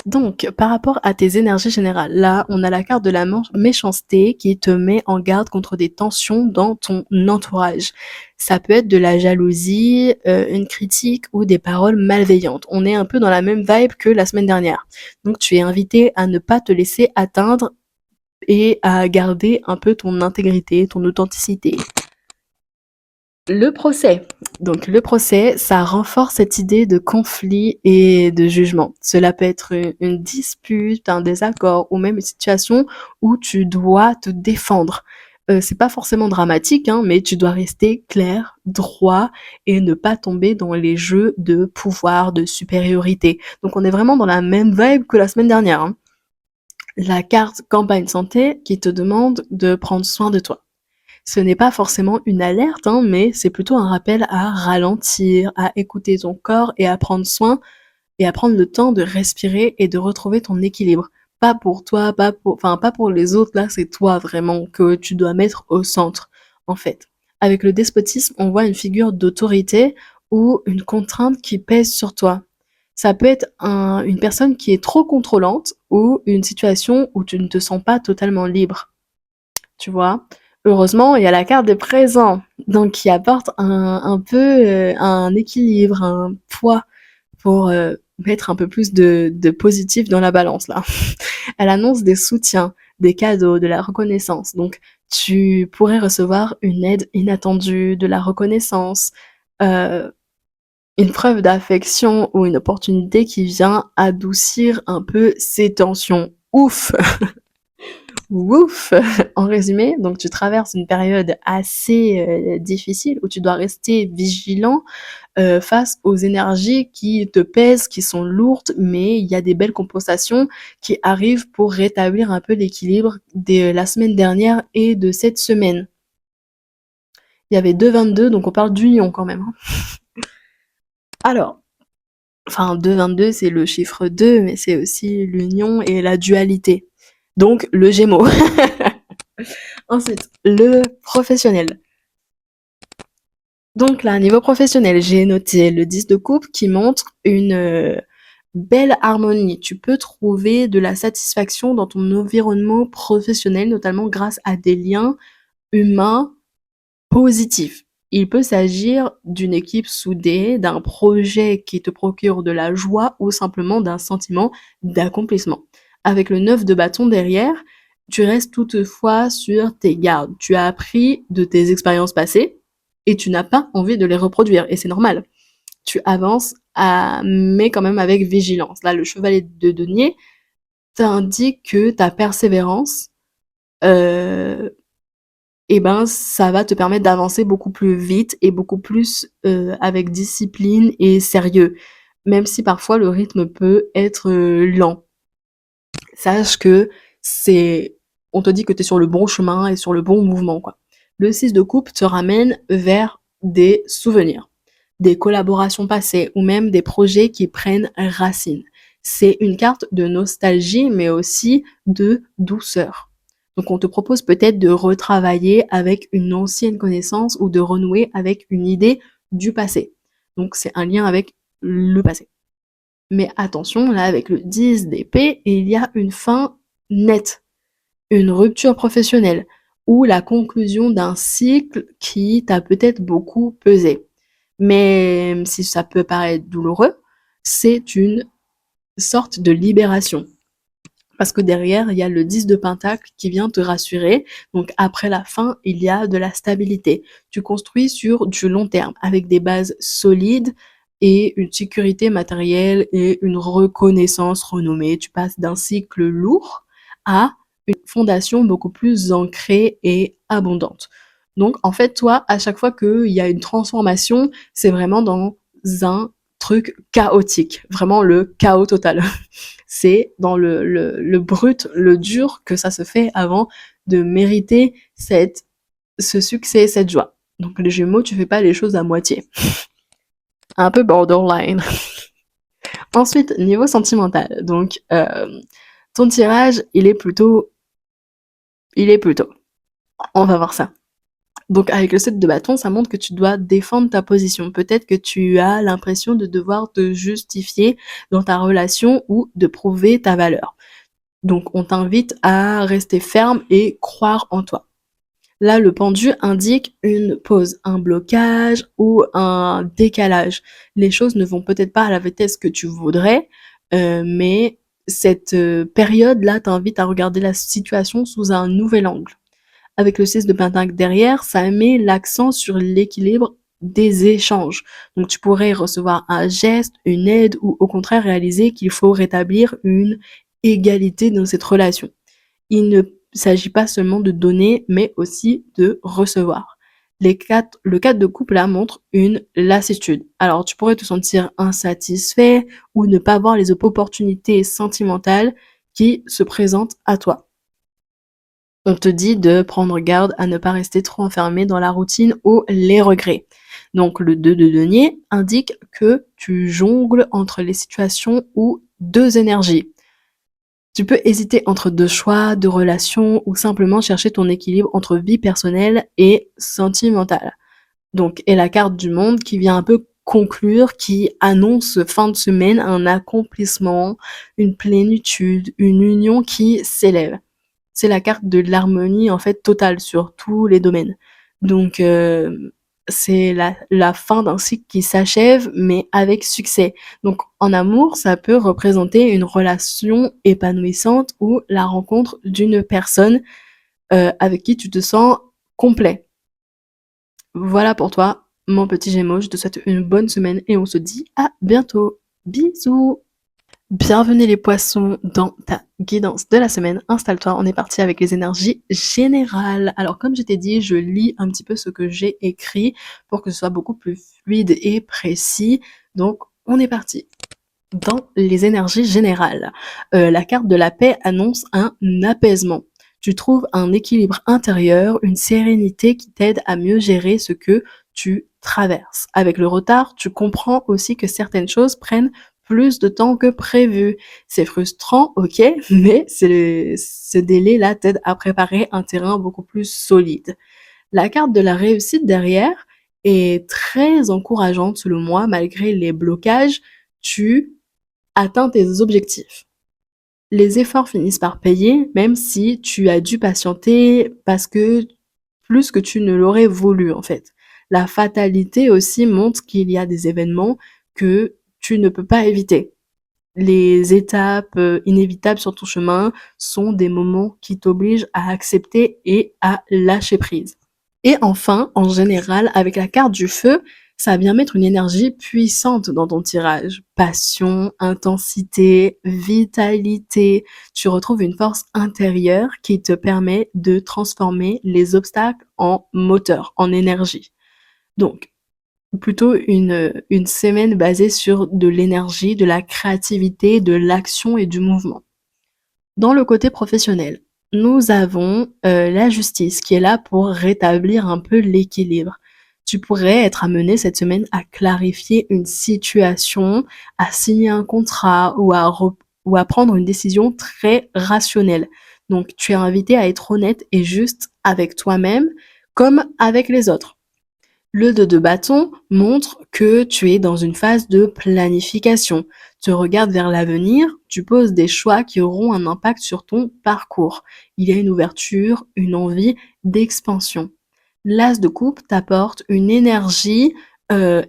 Donc, par rapport à tes énergies générales, là, on a la carte de la méchanceté qui te met en garde contre des tensions dans ton entourage. Ça peut être de la jalousie, une critique ou des paroles malveillantes. On est un peu dans la même vibe que la semaine dernière. Donc, tu es invité à ne pas te laisser atteindre et à garder un peu ton intégrité, ton authenticité. Le procès. Donc le procès, ça renforce cette idée de conflit et de jugement. Cela peut être une dispute, un désaccord ou même une situation où tu dois te défendre. C'est pas forcément dramatique, hein, mais tu dois rester clair, droit et ne pas tomber dans les jeux de pouvoir, de supériorité. Donc on est vraiment dans la même vibe que la semaine dernière, hein. La carte campagne santé qui te demande de prendre soin de toi. Ce n'est pas forcément une alerte, hein, mais c'est plutôt un rappel à ralentir, à écouter ton corps et à prendre soin et à prendre le temps de respirer et de retrouver ton équilibre. Pas pour toi, pas pour les autres, là, c'est toi vraiment que tu dois mettre au centre, en fait. Avec le despotisme, on voit une figure d'autorité ou une contrainte qui pèse sur toi. Ça peut être une personne qui est trop contrôlante ou une situation où tu ne te sens pas totalement libre. Tu vois? Heureusement, il y a la carte des présents, donc qui apporte un peu un équilibre, un poids pour mettre un peu plus de positif dans la balance là. Elle annonce des soutiens, des cadeaux, de la reconnaissance. Donc tu pourrais recevoir une aide inattendue, de la reconnaissance, euh, une preuve d'affection ou une opportunité qui vient adoucir un peu ces tensions. Ouf! Ouf! En résumé, donc tu traverses une période assez difficile où tu dois rester vigilant face aux énergies qui te pèsent, qui sont lourdes, mais il y a des belles compensations qui arrivent pour rétablir un peu l'équilibre de la semaine dernière et de cette semaine. Il y avait 2,22, donc on parle d'union quand même, hein. Alors, enfin 2,22 c'est le chiffre 2, mais c'est aussi l'union et la dualité. Donc le Gémeaux. Ensuite, le professionnel. Donc là, niveau professionnel, j'ai noté le 10 de coupe qui montre une belle harmonie. Tu peux trouver de la satisfaction dans ton environnement professionnel, notamment grâce à des liens humains positifs. Il peut s'agir d'une équipe soudée, d'un projet qui te procure de la joie ou simplement d'un sentiment d'accomplissement. Avec le 9 de bâton derrière, tu restes toutefois sur tes gardes. Tu as appris de tes expériences passées et tu n'as pas envie de les reproduire et c'est normal. Tu avances mais quand même avec vigilance. Là, le chevalier de denier t'indique que ta persévérance, et ben, ça va te permettre d'avancer beaucoup plus vite et beaucoup plus avec discipline et sérieux, même si parfois le rythme peut être lent. Sache que on te dit que tu es sur le bon chemin et sur le bon mouvement, quoi. Le 6 de coupe te ramène vers des souvenirs, des collaborations passées ou même des projets qui prennent racine. C'est une carte de nostalgie, mais aussi de douceur. Donc on te propose peut-être de retravailler avec une ancienne connaissance ou de renouer avec une idée du passé. Donc c'est un lien avec le passé. Mais attention, là, avec le 10 d'épée, il y a une fin nette, une rupture professionnelle ou la conclusion d'un cycle qui t'a peut-être beaucoup pesé. Même si ça peut paraître douloureux, c'est une sorte de libération. Parce que derrière, il y a le 10 de pentacle qui vient te rassurer. Donc après la fin, il y a de la stabilité. Tu construis sur du long terme, avec des bases solides et une sécurité matérielle et une reconnaissance renommée. Tu passes d'un cycle lourd à une fondation beaucoup plus ancrée et abondante. Donc en fait, toi, à chaque fois qu'il y a une transformation, c'est vraiment dans un truc chaotique, vraiment le chaos total. C'est dans le brut, le dur que ça se fait avant de mériter ce succès, cette joie. Donc les Gémeaux, tu fais pas les choses à moitié. Un peu borderline. Ensuite, niveau sentimental. Donc, ton tirage, il est plutôt. On va voir ça. Donc avec le 7 de bâton, ça montre que tu dois défendre ta position. Peut-être que tu as l'impression de devoir te justifier dans ta relation ou de prouver ta valeur. Donc on t'invite à rester ferme et croire en toi. Là, le pendu indique une pause, un blocage ou un décalage. Les choses ne vont peut-être pas à la vitesse que tu voudrais, mais cette période-là t'invite à regarder la situation sous un nouvel angle. Avec le 6 de pentacle derrière, ça met l'accent sur l'équilibre des échanges. Donc tu pourrais recevoir un geste, une aide ou au contraire réaliser qu'il faut rétablir une égalité dans cette relation. Il ne s'agit pas seulement de donner, mais aussi de recevoir. Le 4 de coupe là montre une lassitude. Alors tu pourrais te sentir insatisfait ou ne pas voir les opportunités sentimentales qui se présentent à toi. On te dit de prendre garde à ne pas rester trop enfermé dans la routine ou les regrets. Donc le 2 de denier indique que tu jongles entre les situations ou deux énergies. Tu peux hésiter entre deux choix, deux relations ou simplement chercher ton équilibre entre vie personnelle et sentimentale. Donc, et la carte du monde qui vient un peu conclure, qui annonce fin de semaine un accomplissement, une plénitude, une union qui s'élève. C'est la carte de l'harmonie en fait totale sur tous les domaines. Donc c'est la fin d'un cycle qui s'achève mais avec succès. Donc en amour, ça peut représenter une relation épanouissante ou la rencontre d'une personne avec qui tu te sens complet. Voilà pour toi, mon petit Gémeaux. Je te souhaite une bonne semaine et on se dit à bientôt. Bisous. Bienvenue les poissons dans ta guidance de la semaine. Installe-toi, on est parti avec les énergies générales. Alors comme je t'ai dit, je lis un petit peu ce que j'ai écrit pour que ce soit beaucoup plus fluide et précis. Donc on est parti. Dans les énergies générales, la carte de la paix annonce un apaisement. Tu trouves un équilibre intérieur, une sérénité qui t'aide à mieux gérer ce que tu traverses. Avec le retard, tu comprends aussi que certaines choses prennent plus de temps que prévu. C'est frustrant, ok, mais ce délai-là t'aide à préparer un terrain beaucoup plus solide. La carte de la réussite derrière est très encourageante selon moi, malgré les blocages, tu atteins tes objectifs. Les efforts finissent par payer, même si tu as dû patienter parce que plus que tu ne l'aurais voulu en fait. La fatalité aussi montre qu'il y a des événements que tu ne peux pas éviter. Les étapes inévitables sur ton chemin sont des moments qui t'obligent à accepter et à lâcher prise. Et enfin, en général, avec la carte du feu, Ça vient mettre une énergie puissante dans ton tirage. Passion, intensité, vitalité. Tu retrouves une force intérieure qui te permet de transformer les obstacles en moteur, en énergie. Donc, plutôt une semaine basée sur de l'énergie, de la créativité, de l'action et du mouvement. Dans le côté professionnel, nous avons la justice qui est là pour rétablir un peu l'équilibre. Tu pourrais être amené cette semaine à clarifier une situation, à signer un contrat ou à prendre une décision très rationnelle. Donc tu es invité à être honnête et juste avec toi-même comme avec les autres. Le 2 de bâton montre que tu es dans une phase de planification. Tu regardes vers l'avenir, tu poses des choix qui auront un impact sur ton parcours. Il y a une ouverture, une envie d'expansion. L'as de coupe t'apporte une énergie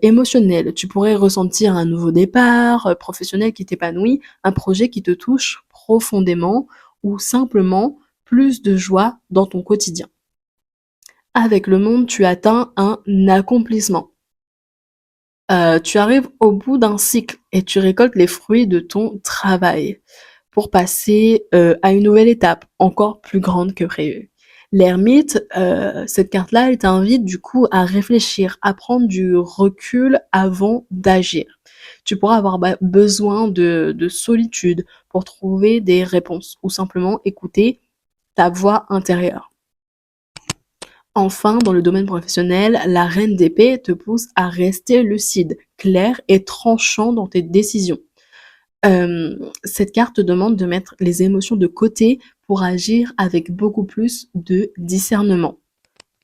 émotionnelle. Tu pourrais ressentir un nouveau départ professionnel qui t'épanouit, un projet qui te touche profondément ou simplement plus de joie dans ton quotidien. Avec le monde, tu atteins un accomplissement. Tu arrives au bout d'un cycle et tu récoltes les fruits de ton travail pour passer à une nouvelle étape encore plus grande que prévu. L'ermite, cette carte-là, elle t'invite du coup à réfléchir, à prendre du recul avant d'agir. Tu pourras avoir besoin de solitude pour trouver des réponses ou simplement écouter ta voix intérieure. Enfin, dans le domaine professionnel, la reine d'épée te pousse à rester lucide, clair et tranchant dans tes décisions. Cette carte te demande de mettre les émotions de côté pour agir avec beaucoup plus de discernement.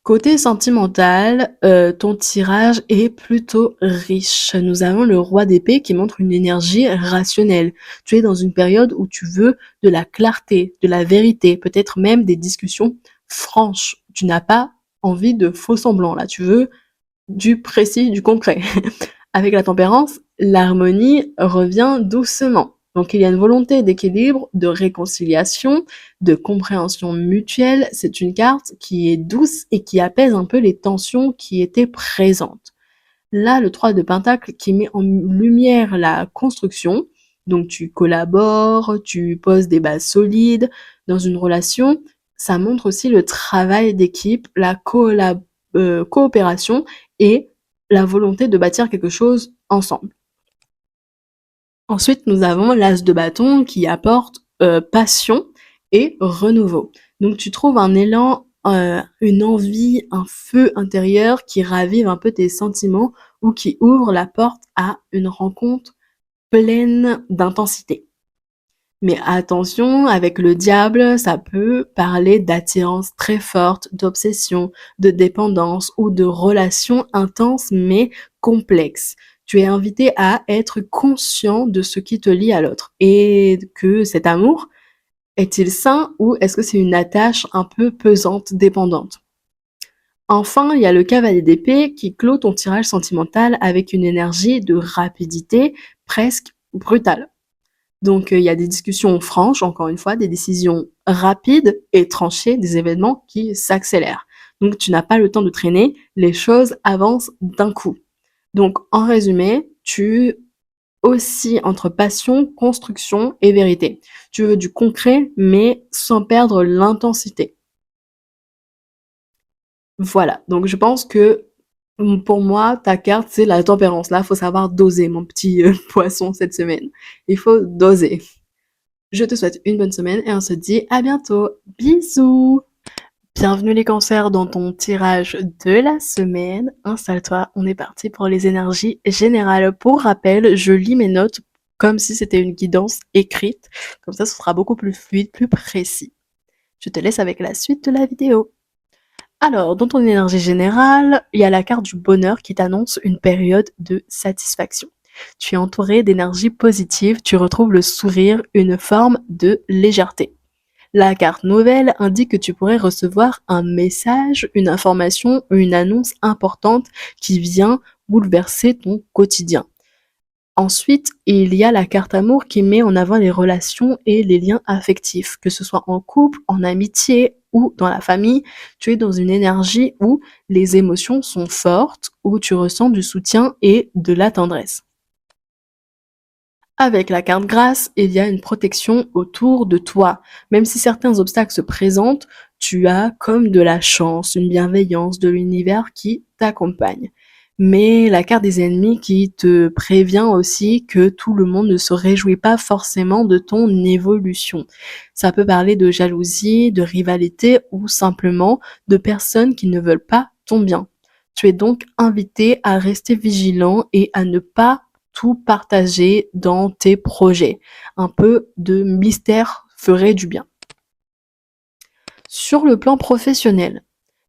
Côté sentimental, ton tirage est plutôt riche. Nous avons le roi d'épée qui montre une énergie rationnelle. Tu es dans une période où tu veux de la clarté, de la vérité, peut-être même des discussions franches. Tu n'as pas envie de faux semblants là, tu veux du précis, du concret. Avec la tempérance, l'harmonie revient doucement. Donc il y a une volonté d'équilibre, de réconciliation, de compréhension mutuelle. C'est une carte qui est douce et qui apaise un peu les tensions qui étaient présentes. Là, le 3 de Pentacle qui met en lumière la construction. Donc tu collabores, tu poses des bases solides dans une relation. Ça montre aussi le travail d'équipe, la coopération et la volonté de bâtir quelque chose ensemble. Ensuite, nous avons l'as de bâton qui apporte passion et renouveau. Donc tu trouves un élan, une envie, un feu intérieur qui ravive un peu tes sentiments ou qui ouvre la porte à une rencontre pleine d'intensité. Mais attention, avec le diable, ça peut parler d'attirance très forte, d'obsession, de dépendance ou de relations intenses mais complexes. Tu es invité à être conscient de ce qui te lie à l'autre et que cet amour est-il sain ou est-ce que c'est une attache un peu pesante, dépendante. Enfin, il y a le cavalier d'épée qui clôt ton tirage sentimental avec une énergie de rapidité presque brutale. Donc, il y a des discussions franches, encore une fois, des décisions rapides et tranchées, des événements qui s'accélèrent. Donc, tu n'as pas le temps de traîner, les choses avancent d'un coup. Donc, en résumé, tu oscilles entre passion, construction et vérité. Tu veux du concret, mais sans perdre l'intensité. Voilà. Donc, je pense que pour moi, ta carte, c'est la tempérance. Là, il faut savoir doser, mon petit poisson, cette semaine. Il faut doser. Je te souhaite une bonne semaine et on se dit à bientôt. Bisous! Bienvenue les cancers dans ton tirage de la semaine. Installe-toi, on est parti pour les énergies générales. Pour rappel, je lis mes notes comme si c'était une guidance écrite. Comme ça, ce sera beaucoup plus fluide, plus précis. Je te laisse avec la suite de la vidéo. Alors, dans ton énergie générale, il y a la carte du bonheur qui t'annonce une période de satisfaction. Tu es entouré d'énergie positive, tu retrouves le sourire, une forme de légèreté. La carte nouvelle indique que tu pourrais recevoir un message, une information ou une annonce importante qui vient bouleverser ton quotidien. Ensuite, il y a la carte amour qui met en avant les relations et les liens affectifs, que ce soit en couple, en amitié ou dans la famille. Tu es dans une énergie où les émotions sont fortes, où tu ressens du soutien et de la tendresse. Avec la carte grâce, il y a une protection autour de toi. Même si certains obstacles se présentent, tu as comme de la chance, une bienveillance de l'univers qui t'accompagne. Mais la carte des ennemis qui te prévient aussi que tout le monde ne se réjouit pas forcément de ton évolution. Ça peut parler de jalousie, de rivalité ou simplement de personnes qui ne veulent pas ton bien. Tu es donc invité à rester vigilant et à ne pas tout partager dans tes projets. Un peu de mystère ferait du bien. Sur le plan professionnel,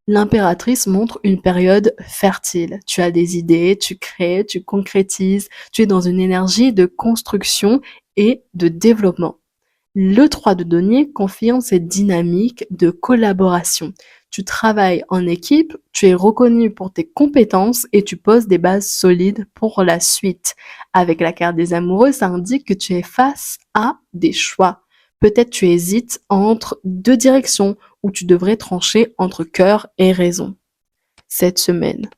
l'impératrice montre une période fertile. Tu as des idées, tu crées, tu concrétises, tu es dans une énergie de construction et de développement. Le 3 de denier confirme cette dynamique de collaboration. Tu travailles en équipe, tu es reconnu pour tes compétences et tu poses des bases solides pour la suite. Avec la carte des amoureux, ça indique que tu es face à des choix. Peut-être tu hésites entre deux directions où tu devrais trancher entre cœur et raison. Cette semaine,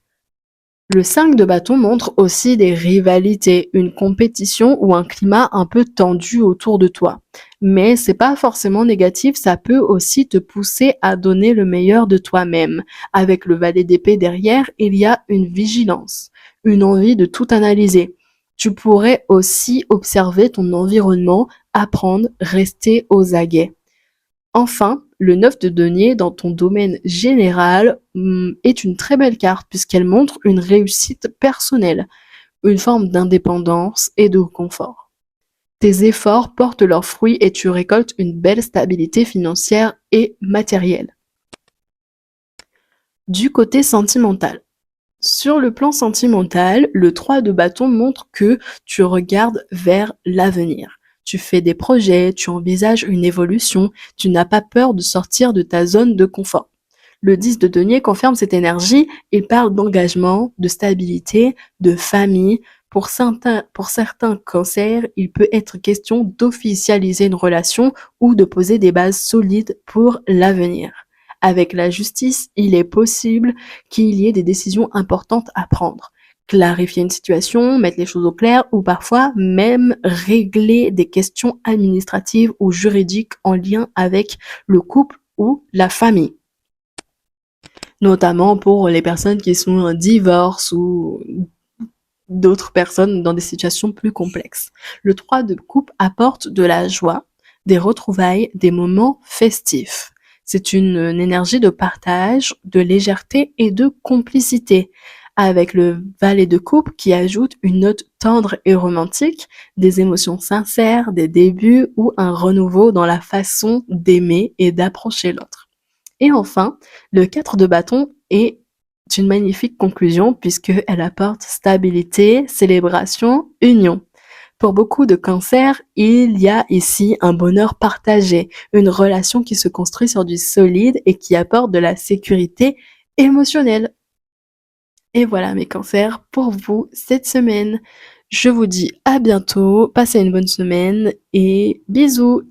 le 5 de bâton montre aussi des rivalités, une compétition ou un climat un peu tendu autour de toi. Mais c'est pas forcément négatif, ça peut aussi te pousser à donner le meilleur de toi-même. Avec le valet d'épée derrière, il y a une vigilance, une envie de tout analyser. Tu pourrais aussi observer ton environnement, apprendre, rester aux aguets. Enfin, le 9 de denier dans ton domaine général est une très belle carte puisqu'elle montre une réussite personnelle, une forme d'indépendance et de confort. Tes efforts portent leurs fruits et tu récoltes une belle stabilité financière et matérielle. Du côté sentimental. Sur le plan sentimental, le 3 de bâton montre que tu regardes vers l'avenir. Tu fais des projets, tu envisages une évolution, tu n'as pas peur de sortir de ta zone de confort. Le 10 de denier confirme cette énergie, il parle d'engagement, de stabilité, de famille. Pour certains cancers, il peut être question d'officialiser une relation ou de poser des bases solides pour l'avenir. Avec la justice, il est possible qu'il y ait des décisions importantes à prendre. Clarifier une situation, mettre les choses au clair ou parfois même régler des questions administratives ou juridiques en lien avec le couple ou la famille. Notamment pour les personnes qui sont en divorce ou d'autres personnes dans des situations plus complexes. Le 3 de coupe apporte de la joie, des retrouvailles, des moments festifs. C'est une énergie de partage, de légèreté et de complicité. Avec le valet de coupe qui ajoute une note tendre et romantique, des émotions sincères, des débuts ou un renouveau dans la façon d'aimer et d'approcher l'autre. Et enfin, le 4 de bâton est une magnifique conclusion puisqu'elle apporte stabilité, célébration, union. Pour beaucoup de cancers, il y a ici un bonheur partagé, une relation qui se construit sur du solide et qui apporte de la sécurité émotionnelle. Et voilà mes cancers pour vous cette semaine. Je vous dis à bientôt, passez une bonne semaine et bisous.